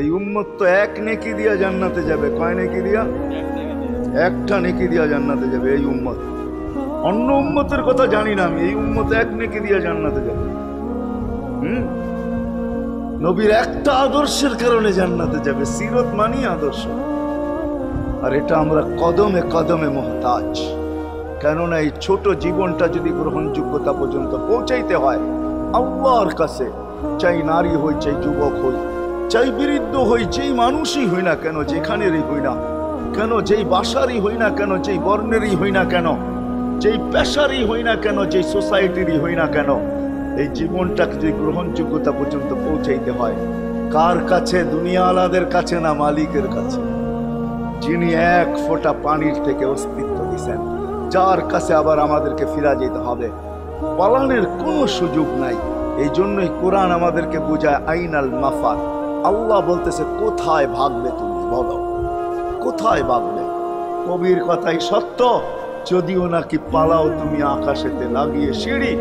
এই উম্মত তো এক নেকি দিয়া জান্নাতে যাবে। কয় নেকি দিয়া? একটা নেকি দিয়া জান্নাতে যাবে এই উম্মত। অন্য উম্মতের কথা জানি না আমি, এই উম্মত এক নেকি দিয়া জান্নাতে যাবে। নবীর একটা আদর্শের কারণে জান্নাতে যাবে। সিরত মানি আদর্শ। আর এটা আমরা কদমে কদমে মুহতাজ। কেননা এই ছোট জীবনটা যদি গ্রহণযোগ্যতা পর্যন্ত পৌঁছাইতে হয় আল্লাহর কাছে, চাই নারী হই, চাই যুবক হই, চাই বৃদ্ধ হই, যেই মানুষই হই না কেন, যেখানেরই হই না কেন, যেই বাসারই হই না কেন, যেই বর্ণেরই হই না কেন, যেই পেশারই হই না কেন, যেই সোসাইটিরই হই না কেন, এই জীবনটাকে যদি গ্রহণযোগ্যতা পর্যন্ত পৌঁছাইতে হয় কার কাছে? দুনিয়া আলাদের কাছে না, মালিকের কাছে, যিনি এক ফোঁটা পানির থেকে অস্তিত্ব দিয়েছেন, যার কাছে আবার আমাদেরকে ফিরা যেতে হবে। পালানোর কোনো সুযোগ নাই। এই জন্যই কোরআন আমাদেরকে বোঝায় আইনাল মাফার। আল্লাহ বলতেছে কোথায় ভাগবে তুমি, বলো কোথায় ভাগবে? কবির কথাই সত্য, যদিও নাকি পালাও তুমি আকাশেতে লাগিয়ে সিঁড়ি,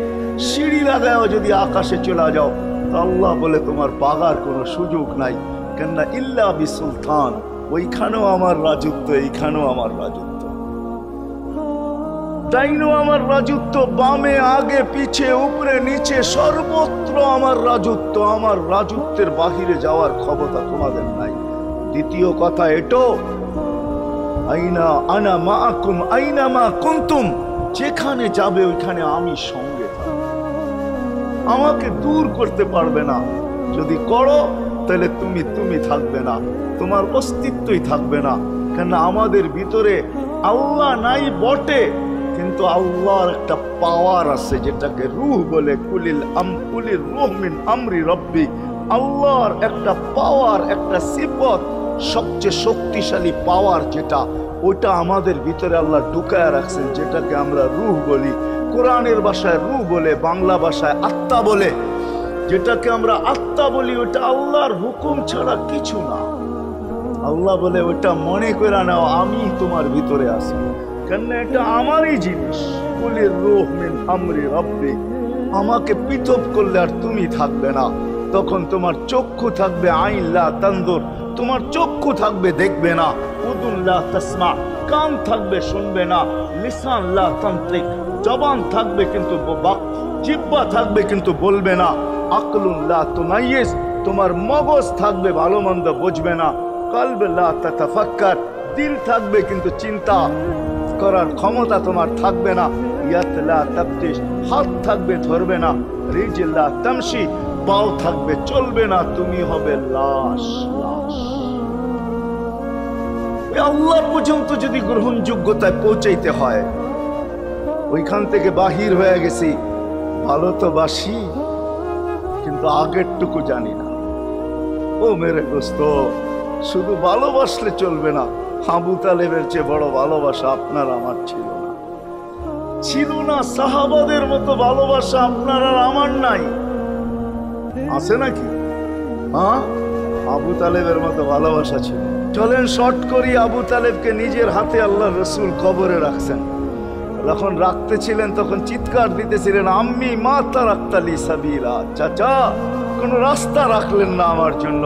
সিঁড়ি লাগাও যদি আকাশে চলে যাও, তো আল্লাহ বলে তোমার পাগার কোনো সুযোগ নাই। কেননা ইল্লা বি সুলতান, ওইখানেও আমার রাজত্ব, এইখানেও আমার রাজত্ব, ডাইনো আমার রাজত্ব, বামে আগে পিছে উপরে নিচে সর্বত্র আমার রাজত্ব। আমার রাজত্বের বাহিরে যাওয়ার ক্ষমতা তোমাদের নাই। দ্বিতীয় কথা এটো, আইনা আনা মাআকুম আইনা মা কুনতুম, যেখানে যাবে ওইখানে আমি সঙ্গে থাকব। আমাকে দূর করতে পারবে না। যদি করো তাহলে তুমি থাকবে না, তোমার অস্তিত্বই থাকবে না। কেন আমাদের ভিতরে আল্লাহ নাই বটে, কিন্তু আল্লাহর একটা পাওয়ার আছে যেটাকে রূহ বলে। কুলির রূহ মিন আমরি রব্বি, আল্লাহর একটা পাওয়ার, একটা সিফত, সবচেয়ে শক্তিশালী পাওয়ার যেটা, ওইটা আমাদের ভিতরে আল্লাহ ঢুকায় রাখছেন, যেটাকে আমরা রূহ বলি। কোরআনের ভাষায় রূহ বলে, বাংলা ভাষায় আত্মা বলে। যেটাকে আমরা আত্মা বলি ওটা আল্লাহর হুকুম ছাড়া কিছু না। আল্লাহ বলে ওটা মনে করে নাও আমি তোমার ভিতরে আছি, কেন এটা আমারই জিনিস। কুলির রূহ মিন আমরি রব্বি, আমাকে পৃথক করলে আর তুমি থাকবে না। তখন তোমার চক্ষু থাকবে আইন লা তানজুর, তোমার চক্ষু থাকবে দেখবে না। উযুন লা তাসমা, কান থাকবে শুনবে না। লিসান লা তানতিক, জবান থাকবে কিন্তু জিহ্বা থাকবে কিন্তু বলবে না। আকলুন লা তুমাইয়িজ, তোমার মগজ থাকবে ভালো মন্দ বুঝবে না। কলব লা তাতাফাক্কার, দিল থাকবে কিন্তু চিন্তা করার ক্ষমতা তোমার থাকবে না। ইয়াত লা তাফতিশ, হাত থাকবে ধরবে না। রিজল লা তামশি, পাও থাকবে চলবে না। তুমি হবে লাশ। লাশ আল্লাহ পর্যন্ত যদি গ্রহণযোগ্যতায় পৌঁছাইতে হয়, ওইখান থেকে বাহির হয়ে গেছি। ভালো তো বাসি, কিন্তু আগেরটুকু জানি না। ও মেরে দোস্ত, শুধু ভালোবাসলে চলবে না। আবু তালেবের চেয়ে বড় ভালোবাসা আপনার আমার ছিল না, ছিল না। সাহাবাদের মতো ভালোবাসা আপনার আর আমার নাই। আছে নাকি? হ্যাঁ, আবু তালেবের মতো ভালোবাসা ছিল। চলেন শর্ট করি। আবু তালেবকে নিজের হাতে আল্লাহ রসুল কবরে রাখছেন। যখন রাখতেছিলেন তখন চিৎকার দিতেছিলেন, আম্মি মা তারাক্তালি সাবিলা, চাচা কোনো রাস্তা রাখলেন না আমার জন্য।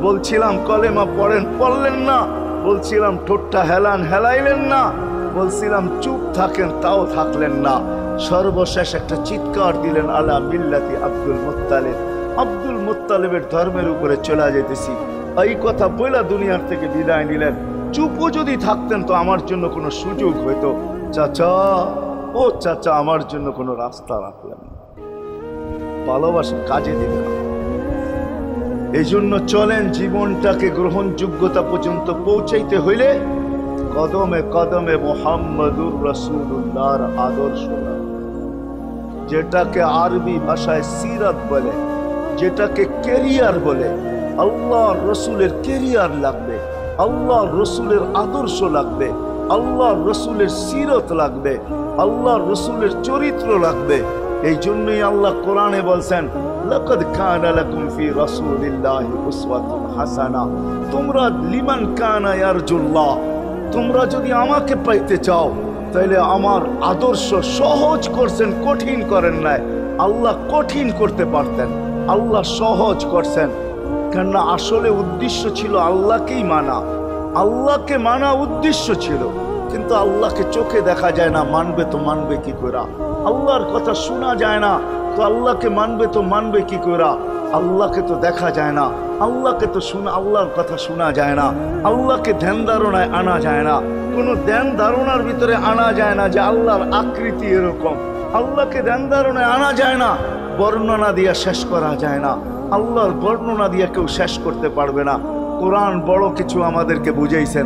বলছিলাম কলেমা পড়েন, পড়লেন না। বলছিলাম ঠোঁটটা হেলান, হেলাইলেন না। বলছিলাম চুপ থাকেন, তাও থাকলেন না। সর্বশেষ একটা চিৎকার দিলেন, আলা মিল্লাতি আব্দুল মুত্তালিব, আব্দুল মুত্তালিবের ধর্মের উপরে চলে যেতেছি। এই কথা বইলা দুনিয়ার থেকে বিদায় নিলেন। চুপও যদি থাকতেন তো আমার জন্য কোনো সুযোগ হইতো। চাচা, ও চাচা, আমার জন্য কোনো রাস্তা রাখলেন না। ভালোবাসা কাজে দিবে না। এই জন্য চলেন, জীবনটাকে গ্রহণযোগ্যতা পর্যন্ত পৌঁছাইতে হইলে কদমে কদমে মুহাম্মাদুর রাসূলুল্লাহর আদর্শ, যেটাকে আরবি ভাষায় সিরাত বলে, যেটাকে কেরিয়ার বলে। আল্লাহর রসুলের কেরিয়ার লাগবে, আল্লাহর রসুলের আদর্শ লাগবে, আল্লাহর রসুলের সিরত লাগবে, আল্লাহর রসুলের চরিত্র লাগবে। এই জন্যই আল্লাহ কোরআনে বলছেন, লাকাদ কানা লাকুম ফি রাসূলিল্লাহি উসওয়াতুন হাসানাহ, তোমরা লিমান কানা ইয়ারজুল্লাহ, তোমরা যদি আমাকে পাইতে চাও তাহলে আমার আদর্শ সহজ করছেন, কঠিন করেন নাই। আল্লাহ কঠিন করতে পারতেন, আল্লাহ সহজ করছেন। কেননা আসলে উদ্দেশ্য ছিল আল্লাহকেই মানা, আল্লাহকে মানা উদ্দেশ্য ছিল, কিন্তু আল্লাহকে চোখে দেখা যায় না, মানবে তো মানবে কি করে? আল্লাহর কথা শোনা যায় না, তো আল্লাহকে মানবে তো মানবে কি করে? আল্লাহকে তো দেখা যায় না, আল্লাহকে তো শোনা, আল্লাহর কথা শোনা যায় না, আল্লাহকে ধ্যান ধারণায় আনা যায় না, কোনো ধ্যান ধারণার ভিতরে আনা যায় না যে আল্লাহর আকৃতি এরকম, আল্লাহকে ধ্যান ধারণায় আনা যায় না, বর্ণনা দিয়া শেষ করা যায় না, আল্লাহর বর্ণনা দিয়া কেউ শেষ করতে পারবে না। কোরআন বড় কিছু আমাদেরকে বুঝাইছেন,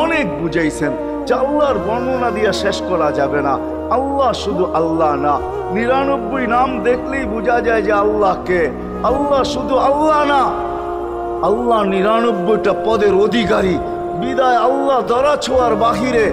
অনেক বুঝাইছেন যে আল্লাহর বর্ণনা দিয়া শেষ করা যাবে না। আল্লাহ শুধু আল্লাহ না, 99 নাম দেখলেই বোঝা যায় যে আল্লাহকে। আল্লাহ শুধু আল্লাহ না, আল্লাহ 99টা পদের অধিকারী। বিদায় আল্লাহ ধরা ছোঁয়ার বাহিরে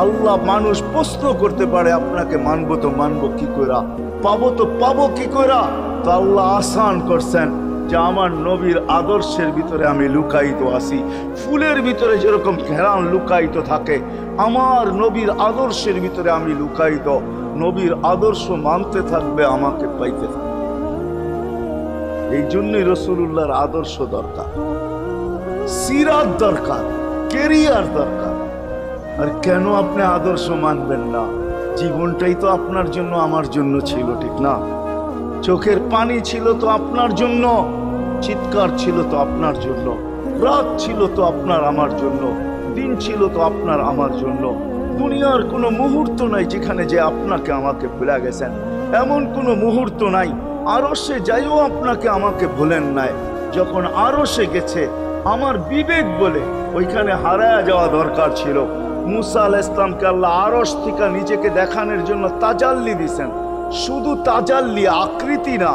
আল্লাহ মানুষ প্রশ্ন করতে পারে আপনাকে মানবো তো মানবো কি কইরা, পাবো তো পাবো কি কইরা? তো আল্লাহ আসান করছেন যে আমার নবীর আদর্শের ভিতরে আমি লুকায়িত আছি। ফুলের ভিতরে যেরকম ঘেরান লুকায়িত থাকে, আমার নবীর আদর্শের ভিতরে আমি লুকায়িত। নবীর আদর্শ মানতে থাকবে, আমাকে পাইতে থাকবে। এই জন্যই রাসূলুল্লাহর আদর্শ দরকার, সিরাত দরকার, কেরিয়ার দরকার। আর কেন আপনি আদর্শ মানবেন না? জীবনটাই তো আপনার জন্য আমার জন্য ছিল, ঠিক না? চোখের পানি ছিল তো আপনার জন্য, চিৎকার ছিল তো আপনার জন্য, রাত ছিল তো আপনার আমার জন্য, দিন ছিল তো আপনার আমার জন্য। দুনিয়ার কোনো মুহূর্ত নাই যেখানে যে আপনাকে আমাকে ভুলে গেছেন, এমন কোনো মুহূর্ত নাই। আরশে যাইও আপনাকে আমাকে ভুলেন নাই। যখন আরশে গেছে আমার বিবেক বলে ওইখানে হারায়া যাওয়া দরকার ছিল। মুসা আলাইহিস সালামকে আল্লাহ আরশ থেকে নিজেকে দেখানোর জন্য তাজাল্লি দিছেন। শুধু তাজাল্লি, আকৃতি না,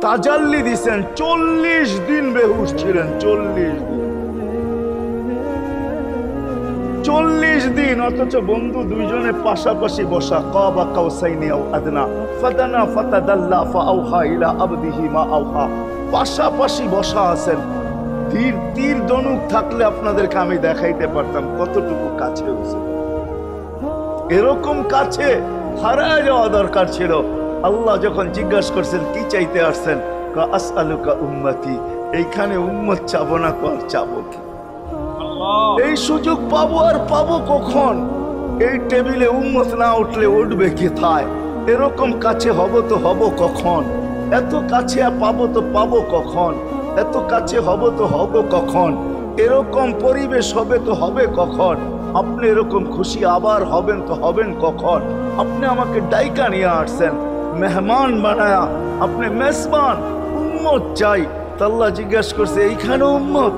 তাজাল্লি দিছেন। 40 দিন বেহুশ ছিলেন, 40 দিন। অথচ বন্ধু দুইজনে পাশাপাশি বসা, কাবা কাউসাইনি আও আদনা ফাদানা ফাতাদাল্লা ফাআওহা ইলা আবদিহি মা আওহা, পাশাপাশি বসা আছেন। তীর ধনুক থাকলে আপনাদেরকে আমি দেখাইতে পারতাম কতটুকু কাছে হয়েছে। এরকম কাছে হারায় যাওয়া দরকার ছিল। আল্লাহ যখন জিজ্ঞাসা করছেন কি চাইতে আসছেন, আসআলুকা উম্মতি, এইখানে উম্মত চাবো না তো আর চাবো কি? এই সুযোগ পাবো আর পাবো কখন? এই টেবিলে উম্মত না উঠলে উঠবে কোথায়? এরকম কাছে হব তো হব কখন? এত কাছে পাবো তো পাবো কখন? এত কাছে হব তো হব কখন? এরকম পরিবেশ হবে তো হবে কখন? আপনি এরকম খুশি আবার হবেন তো হবেন কখন? আপনি আমাকে ডাইকা নিয়ে আসছেন, মেহমান বানায়া, আপনি মেজবান, উম্মত চাই। আল্লাহ জিজ্ঞাসা করছে এইখানে উম্মত?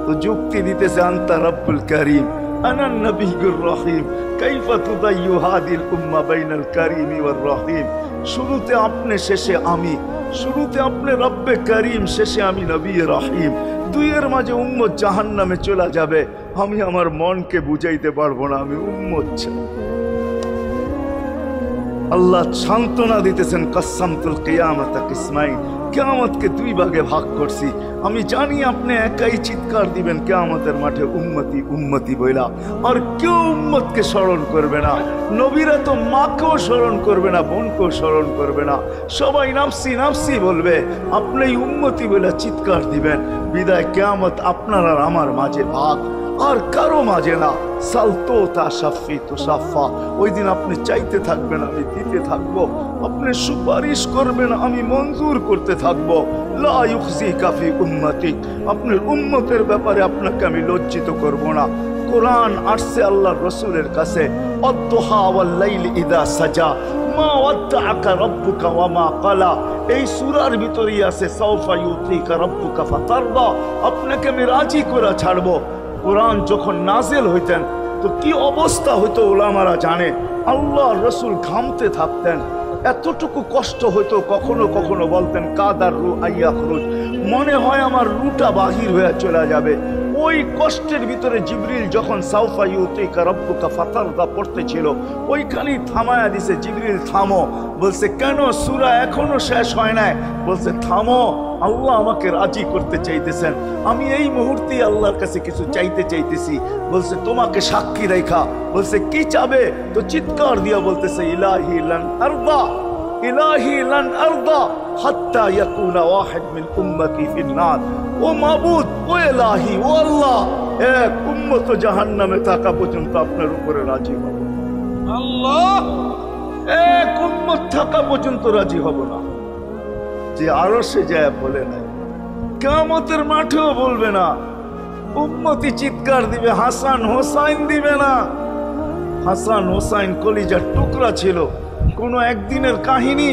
তো যুক্তি দিতেছে আনতা রব্বুল কারীম আনান নবিয়্যুর রহিম কাইফা তুদাইয়ু হাদিল উম্মাহ বাইনাল কারীমি ওয়ার রহিম। শুরুতে আপনি, শেষে আমি। শুরুতে আপনি রব্বে কারীম, শেষে আমি নবী রহিম। দুইয়ের মাঝে উম্মত জাহান্নামে চলে যাবে। আমি আমার মনকে বুঝাইতে পারবো না আমি উম্মত চাই। আল্লাহ সান্ত্বনা দিতেছেন, কাসসামতুল কিয়ামাতা কিসমাইন, কিয়ামতকে 2 ভাগে ভাগ করছি। আমি জানি আপনি একাই চিৎকার দিবেন কিয়ামতের মাঠে উম্মতি উম্মতি বইলা, আর কেউ উম্মতকে স্মরণ করবে না। নবীরা তো মাকেও স্মরণ করবে না, বোনকেও স্মরণ করবে না, সবাই নাফসি নাফসি বলবে। আপনি উম্মতি বইলা চিৎকার দিবেন। বিদায় কিয়ামত আপনার আর আমার মাঝে ভাগ, আর কারো মাঝে না। সালতো তা সাফি তো সাফা, ওই দিন আপনি চাইতে থাকবেন, আমি দিতে থাকবো। আপনি সুপারিশ করবেন, আমি মঞ্জুর করতে থাকবো। লা ইউখজিকা ফি উম্মতিক, আপনার উম্মতের ব্যাপারে আপনাকে আমি লজ্জিত করব না। কোরআন আসছে আল্লাহর রাসূলের কাছে, আদ-দুহা ওয়াল লাইলি ইযা সাজা মা ওয়াদ্দাআকা রাব্বুকা ওয়া মা ক্বালা। এই সূরার ভিতরেই আছে সাওফা ইউতিকা রাব্বুকা ফাতারদা, আপনাকে আমি রাজি করে ছাড়বো। কোরআন যখন নাজিল হইতেন তো কি অবস্থা হইতো উলামারা জানে। আল্লাহ রসুল ঘামতে থাকতেন, এতটুকু কষ্ট হইতো। কখনো কখনো বলতেন কাদার রু আইয়াখরুজ, মনে হয় আমার রুটা বাহির হয়ে চলে যাবে। ওই কষ্টের ভিতরে জিবরিল যখন সাওফা ইউতিকা রাব্বুকা ফাতারদা পড়তেছিল, ওইখানেই থামায়া দিছে, জিবরিল থামো। বলছে কেন? সূরা এখনো শেষ হয় নাই। বলছে থামো, আল্লাহ আমাকে রাজি করতে চাইতেছেন, আমি এই মুহূর্তেই আল্লাহর কাছে কিছু চাইতে চাইতেছি। বলছে তোমাকে সাক্ষী রেখা। বলছে কি চাবে? তো চিৎকার দিয়া বলতেছে ইলাহি লান আরদা, ইলাহি লান আরদা, হাত্তা ইয়াকুনা ওয়াহিদ মিন উম্মতি ফিন নার। ও মাবুদ, ও ইলাহি, ও আল্লাহ, এক উম্মত জাহান্নামে থাকা পর্যন্ত আপনার উপরে রাজি হব আল্লাহ, এক উম্মত থাকা পর্যন্ত রাজি হব না। যে আরশে যায় বলে নাই, কিয়ামতের মাঠেও বলবে না। উম্মতি চিৎকার দিবে, হাসান হোসাইন দিবে না। হাসান হোসাইন কলিজার টুকরা ছিল, কোনো একদিনের কাহিনী।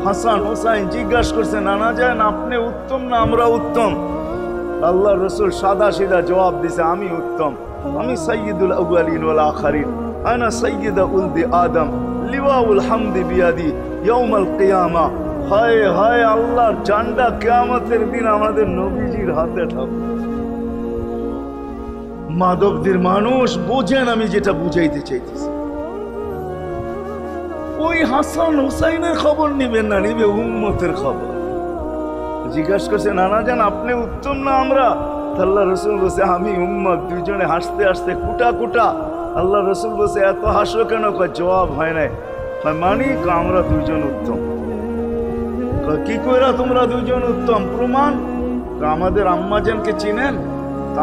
হাসান হোসাইন জিজ্ঞাসা করছে, নানা যান আপনি উত্তম না আমরা উত্তম? আল্লাহ রসুল সাদা সিধা জবাব দিছে, আমি উত্তম, আমি সাইয়্যিদুল আউয়ালিন ওয়াল আখিরিন, আনা সাইয়্যিদু উলদি আদম, লিওয়াউল হামদি বিয়াদি ইয়াউমাল কিয়ামা। হায় হায়, আল্লাহর ঝান্ডা কিয়ামতের দিন আমাদের নবীজির হাতে থাকবে। মাধবদের মানুষ বোঝেন আমি যেটা বুঝাইতে চাইতেছি। ওই হাসান হুসাইনের খবর নিবেন না, নিবে উম্মতের খবর। জিজ্ঞাসা করছে, নানা জান আপনি উত্তম না আমরা? আল্লাহ রসুল বলছে, আমি উম্মত। দুইজনে হাসতে হাসতে কুটা কুটা। আল্লাহ রসুল বলছে, এত হাসো কেন? জবাব হয় নাই। মানি আমরা দুইজন উত্তম। কি কইরা তোমরা দুইজন উত্তম? প্রমাণ। আমাদের আম্মাজানকে চিনেন?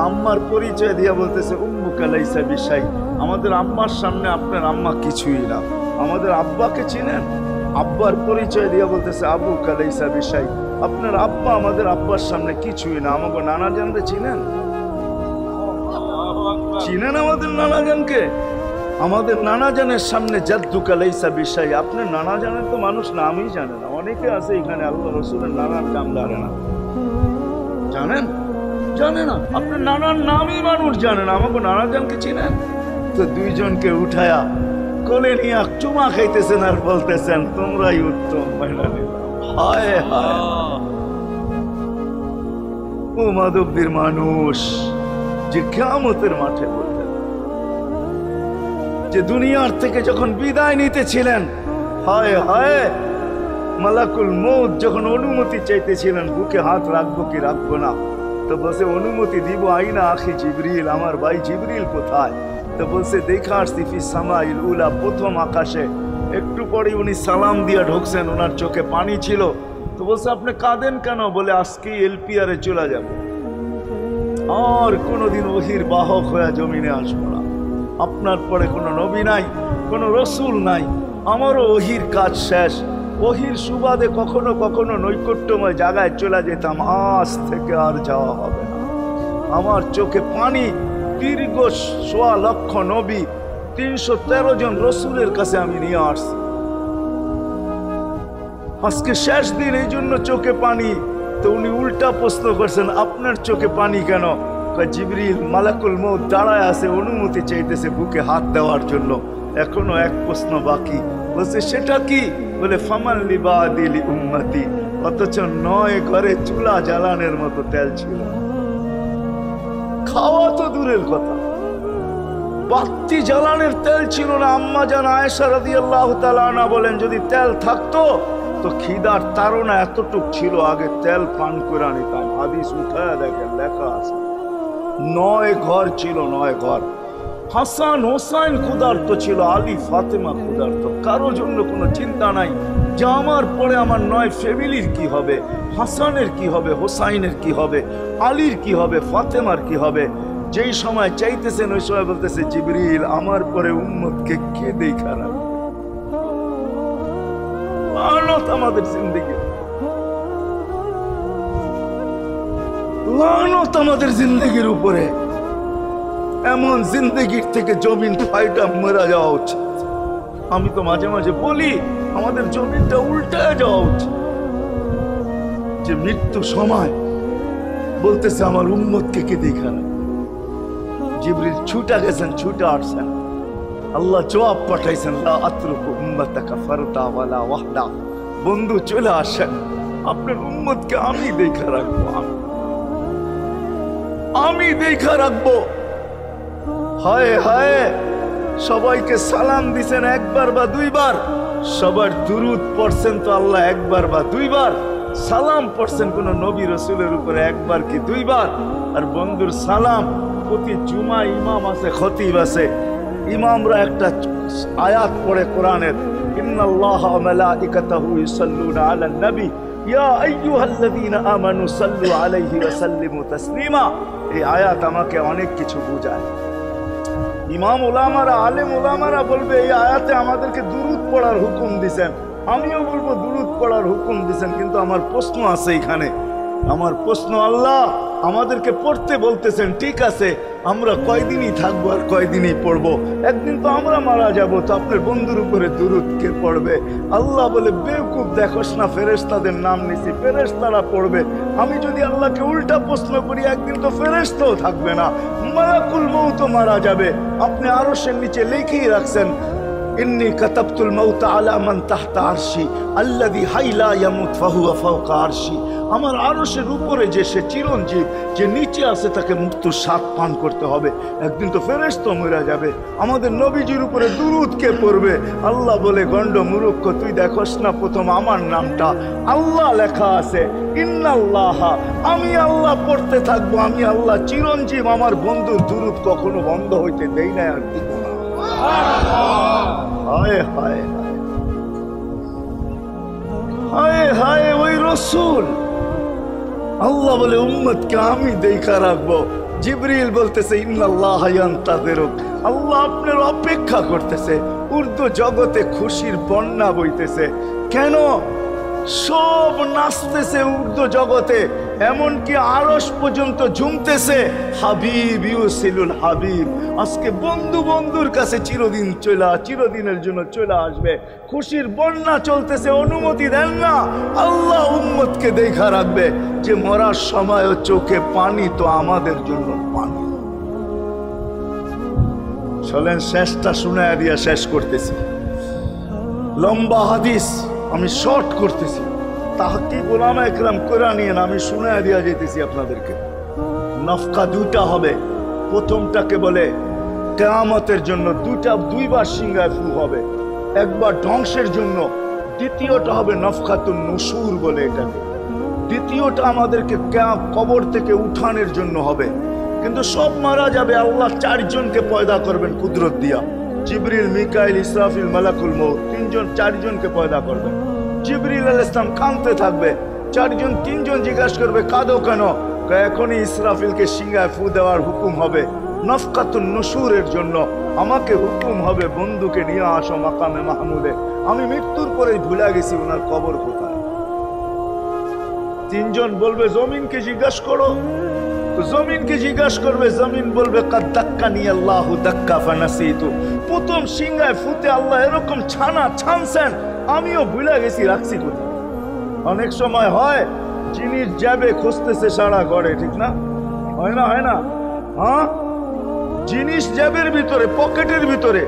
আম্মার পরিচয় দিয়া বলতেছে, উম্মুকা লাইসা বিশাই। আমাদের আম্মার সামনে আপনার আম্মা কিছুই না। আমাদের আব্বাকে চিনেন? আব্বার পরিচয় দিয়া বলতেছে, আবুকা লাইসা বিশাই। আপনার আব্বা আমাদের আব্বার সামনে কিছুই না। আমাকে নানা জানতে চিনেন? চিনেন আমাদের নানা জানকে? আমাদের নানা জানের সামনে জাদ্দুকা লাইসা বিশাই। আপনার নানা জানের তো মানুষ নামই জানে না। অনেকে আছে এখানে আল্লাহ রসুলের নানার নাম জানে না। জানেন? জানে না। আপনার নানার নামই মানুষ জানে না। আমাকে নানা জানকে চিনেন? তো দুইজনকে উঠায়া কোলে নিয়ে চুমা খাইতেছেন আর বলতেছেন, তোমরাই উত্তম। হায় হায়, ও মাধবদের মানুষ যে কিয়ামতের মাঠে বলতেন, যে দুনিয়ার থেকে যখন বিদায় নিতেছিলেন, হায় হায়, মালাকুল মউত যখন অনুমতি চাইতেছিলেন বুকে হাত রাখবো কি রাখবো না, তো বলছে অনুমতি দিব। আইনা আখি জিবরিল, আমার ভাই জিবরিল কোথায়? তো বলছে, দেখা আসছি ফি সামাইল উলা, প্রথম আকাশে। একটু পরে উনি সালাম দিয়া ঢুকছেন, ওনার চোখে পানি ছিল। তো বলছে, আপনি কাঁদেন কেন? বলে, আজকে এলপিআরে চলে যাবে, আর কোনোদিন ওহির বাহক হয়ে জমিনে আসবো না। আপনার পরে কোনো নবী নাই, কোনো রসুল নাই, আমারও ওহির কাজ শেষ। ওহির সুবাদে কখনো কখনো নৈকট্যময় জায়গায় চলে যেতাম, আজ থেকে আর যাওয়া হবে না। আমার চোখে পানি। দীর্ঘ ১.৫ লক্ষ নবী, ৩১৩ জন রসুলের কাছে আমি নিয়ে আসছি। আজকে শেষ দিন, এই জন্য চোখে পানি। তো উনি উল্টা প্রশ্ন করছেন, আপনার চোখে পানি কেন? জিবরিল মালাকুল মউত দাঁড়ায় আছে, অনুমতি চাইতেছে বুকে হাত দেওয়ার জন্য। এখনো এক প্রশ্ন বাকি। বলছে, সেটা কি? বলে, ফামান লিবাদিলি উম্মতি। অথচ ৯ ঘরে চুলা জ্বালানোর মতো তেল ছিল। খাওয়া তো দূরের কথা, বাতি জ্বালানোর তেল ছিল না। আম্মা জান আয়েশা রাদিয়াল্লাহু তাআলা আনহা বলেন, যদি তেল থাকতো তো খিদার তাড়না এতটুক ছিল, আগে তেল পান করে নিতাম। হাদিস উঠায় দেখেন, লেখা আছে ৯ ঘর ছিল, ৯ ঘর। হাসান হোসাইন ক্ষুধার্ত ছিল, আলী ফাতেমা ক্ষুধার্ত। কারো জন্য কোনো চিন্তা নাই যে আমার পরে আমার ৯ ফ্যামিলির কি হবে, হাসানের কি হবে, হোসাইনের কি হবে, আলীর কি হবে, ফাতেমার কি হবে। যেই সময় চাইতেছেন ওই সময় বলতেছে, জিবরিল আমার পরে উম্মতকে কে দেখা রাখবে? লানত আমাদের জিন্দেগি, লানত আমাদের জিন্দেগির উপরে। এমন জিন্দেগির থেকে জমিন ফাইটা মরা যাওয়া উচিত। আমি তো মাঝে মাঝে বলি, আমাদের জমিনটা উল্টায় যাওয়া উচিত। যে মৃত্যু সময় বলতেছে, আমার উম্মতকে কে দেখা না। জিবরিল ছুটা গেছেন, ছুটা আসছেন, আল্লাহ জবাব পাঠাইছেন, লা আতরুকু উম্মাতাকা ফারদা ওয়ালা ওয়াহদা। বন্ধু চলে আসেন, আপনার উম্মতকে আমি দেখা রাখবো, আমি দেখা রাখবো। হায় হায়, সবাইকে সালাম দিছেন একবার বা দুইবার, সবার দুরুদ পড়ছেন তো আল্লাহ একবার বা দুইবার, সালাম পড়ছেন কোন নবী রসুলের উপরে একবার কি দুইবার। আর বন্ধুর সালাম প্রতি জুমা ইমাম আছে, খতিব আছে, ইমামরা একটা আয়াত পড়ে কোরআনের, ইন্নাল্লাহা ওয়া মালাইকাতাহু ইউসাল্লুনা আলান নবী ইয়া আইয়ুহাল্লাযীনা আমানু সাল্লু আলাইহি ওয়া সাল্লিমু তাসলিমা। এই আয়াত আমাকে অনেক কিছু বোঝায়। ইমাম ওলামারা, আলেম ওলামারা বলবে এই আয়াতে আমাদেরকে দুরূদ পড়ার হুকুম দিবেন, আমিও বলবো দুরূদ পড়ার হুকুম দিবেন। কিন্তু আমার প্রশ্ন আছে এখানে, আমার প্রশ্ন, আল্লাহ আমাদেরকে পড়তে বলতেছেন, ঠিক আছে, আমরা কয়দিনই থাকবো আর কয়দিনই পড়বো? একদিন তো আমরা মারা যাব, তো আপনার বন্ধুর উপরে দুরূদ কে পড়বে? আল্লাহ বলে, বেওকুফ, দেখোস না ফেরেশতাদের নাম নিছি, ফেরেশতারা পড়বে। আমি যদি আল্লাহকে উল্টা প্রশ্ন করি, একদিন তো ফেরেশতাও থাকবে না, মালাকুল মউত মারা যাবে। আপনি আরশের নিচে লিখেই রাখছেন, ইন্নী কাতাবতুল মাউত আলা মান তাহতা আরশি আল্লাযী হাইলা ইয়ামুত ফাহুয়া ফাওকা আরশি। আমার আরশের উপরে যে সে চিরঞ্জীব, যে নিচে আছে, তাকে মৃত্যুর স্বাদ পান করতে হবে। একদিন তো ফেরেশতা মরে যাবে, আমাদের নবীজির উপরে দুরূদ কে পড়বে? আল্লাহ বলে, গন্ড মূর্খ, তুই দেখোস না প্রথম আমার নামটা আল্লাহ লেখা আছে, ইন্নাল্লাহা, আমি আল্লাহ পড়তে থাকবো, আমি আল্লাহ চিরঞ্জীব, আমার বন্ধুর দুরূদ কখনো বন্ধ হইতে দেই না, আর দিব না। হায় হায় হায় হায়, ওই রসুল। আল্লাহ বলে, উম্মতকে আমি দেখা রাখবো। জিবরিল বলতেছে, ইন্নাল্লাহা ইয়ান্তাযিরুক, আল্লাহ আপনার অপেক্ষা করতেছে। উর্দু জগতে খুশির বন্যা বইতেছে। কেন? সব নাচতেছে উর্দু জগতে, এমনকি আরশ পর্যন্ত ঝুমতেছে। হাবিব ইউসিলুল হাবিব, আজকে বন্ধু বন্ধুর কাছে চিরদিনের জন্য চলে আসবে। খুশির বন্যা চলতেছে, অনুমতি দেন না। আল্লাহ উম্মতকে দেখা রাখবে যে মরার সময়ও চোখে পানি তো আমাদের জন্য পানি। চলেন শেষটা শুনায়া দিয়া শেষ করতেছি। লম্বা হাদিস আমি শর্ট করতেছি, তাহকিক উলামা ইকরাম করে নিয়েন, আমি শুনায়া দিয়া যেতেছি আপনাদেরকে। নফকা দুইটা হবে। প্রথমটাকে বলে কিয়ামতের জন্য, দুইবার সিংহায় ফু হবে, একবার ধ্বংসের জন্য, দ্বিতীয়টা হবে নফকাতুন নুশুর বলে এটাকে। দ্বিতীয়টা আমাদেরকে কবর থেকে উঠানোর জন্য হবে। কিন্তু সব মারা যাবে, আল্লাহ চারজনকে পয়দা করবেন কুদরত দিয়া। জিবরিল, মিকাইল, ইসরাফিল, মালাকুল মউত, চারজনকে পয়দা করবেন। জিবরিল আলাইহিস সালাম কাঁদতে থাকবে, তিনজন জিজ্ঞাসা করবে, কাঁদো কেন? এখনই ইসরাফিলকে সিংহায় ফু দেওয়ার হুকুম হবে নফকাতুন নুশুরের জন্য। আমাকে হুকুম হবে, বন্ধুকে নিয়ে আসো মাকামে মাহমুদে। আমি মৃত্যুর পরেই ভুলে গেছি ওনার কবর কোথায়। তিনজন বলবে, জমিনকে জিজ্ঞাসা করো। জমিনকে জিজ্ঞাসা করবে, জমিন বলবে, কাদ দাক্কানি আল্লাহু দাক্কা ফানাসিতু। প্রথম সিংহায় ফুতে আল্লাহ এরকম ছানছেন, আমিও ভুলে গেছি, রাখছি কোথায়। অনেক সময় হয় জিনিস যাবে খুঁজতেছে সারা ঘরে, ঠিক না? হয় না? হয় না? হ্যাঁ, জিনিস জ্যাবের ভিতরে, পকেটের ভিতরে,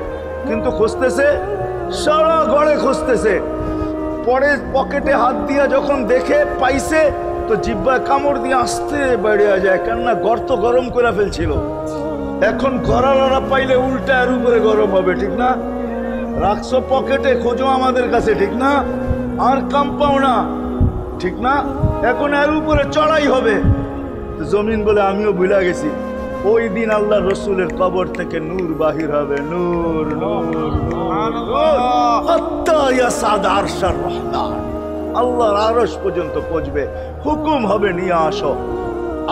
কিন্তু খুঁজতেছে সারা ঘরে খুঁজতেছে। পরে পকেটে হাত দিয়া যখন দেখে পাইছে, তো জিহ্বায় কামড় দিয়ে আসতে বেরিয়ে যায়, কেননা গর্ত গরম করে ফেলছিল। এখন গড়ালড়া পাইলে উল্টা এর উপরে গরম হবে, ঠিক না? রাখছো পকেটে, খোঁজো আমাদের কাছে, ঠিক না? আর কাম পাও না, ঠিক না? এখন এর উপরে চড়াই হবে। জমিন বলে, আমিও ভুলে গেছি। ওই দিন আল্লাহ রসুলের কবর থেকে নূর বাহির হবে, নূর নূর আল্লাহর আরশ পর্যন্ত পৌঁছবে। হুকুম হবে, নিয়ে আসো।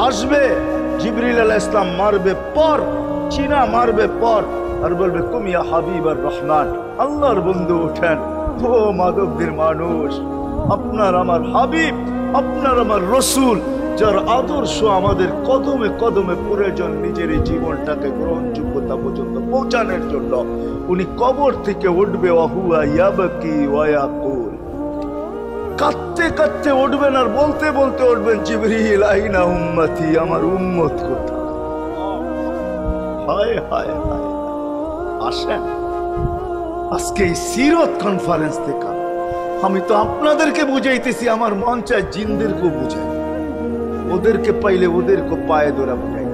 আসবে জিবরিল আলাইহিস সালাম, মারবে পর, চিনা মারবে পর, আর বলবে, তুমি ইয়া হাবিবার রহমান, আল্লাহর বন্ধু ওঠেন। ও মাধবদের মানুষ, আপনার আমার হাবিব, আপনার আমার রসুল, যার আদর্শ আমাদের কদমে কদমে প্রয়োজন নিজের এই জীবনটাকে গ্রহণযোগ্যতা পর্যন্ত পৌঁছানোর জন্য, উনি কবর থেকে উঠবে। ওয়াহুয়া ইয়াবকি ওয়া ইয়াকুল, কাঁদতে কাঁদতে উঠবেন আর বলতে বলতে উঠবেন, জিবরিল আইনা উম্মতি, আমার উম্মত কোথায়? হায় হায় হায়। আসেন আজকে এই সিরত কনফারেন্স থেকে আমি তো আপনাদেরকে বুঝাইতেছি, আমার মন চায় জিনদেরকেও বুঝাই, ওদেরকে পাইলে ওদেরকে পায়ে ধরা বুঝাই।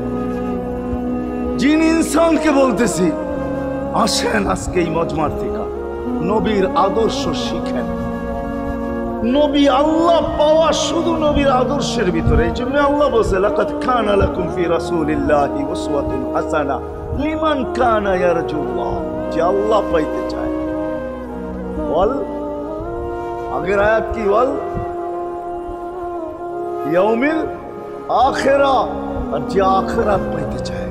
জিন ইনসানকে বলতেছি, আসেন আজকে এই মজমার থেকে নবীর আদর্শ শিখেন। নবী আল্লাহ পাওয়া শুধু নবীর আদর্শের ভিতরে। এই জন্য আল্লাহ বলছে, লাকাদ কানা লাকুম ফি রাসূলিল্লাহি উসওয়াতুন হাসানাহ লিমান কানা ইয়ারজুল্লাহ, যে আল্লাহ পাইতে চায়। বল, আগের আয়াত কি বল? ইয়াউমিল আখেরা, আর যে আখেরাত পাইতে চায়।